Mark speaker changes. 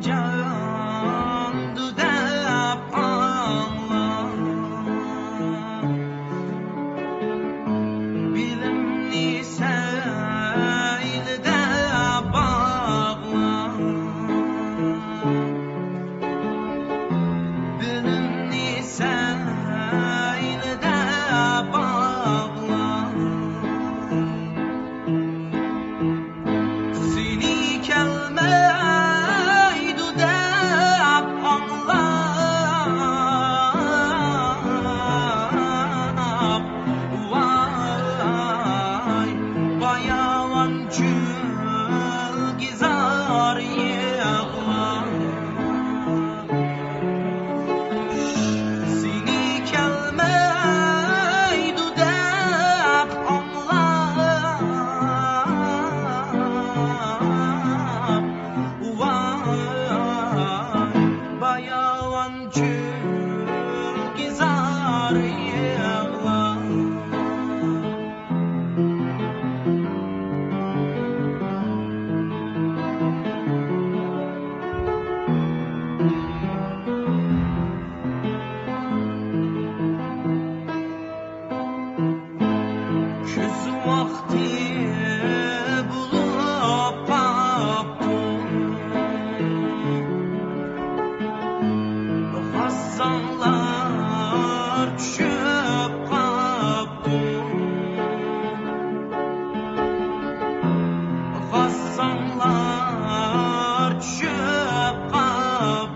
Speaker 1: candı dep ağlar. Bilimli seyli dep ağlar. Bilimli seyli dep ağlar. Seni kelmeydu dep anlap. Vay bayavan gülgizar yığlar. Seni kelmeydu dep anlap. Vay bayavan gülgizar yığlar. Küz vakti bulup kaptım. Hazzanlar düşüp kaptım. Hazzanlar düşüp kaptım.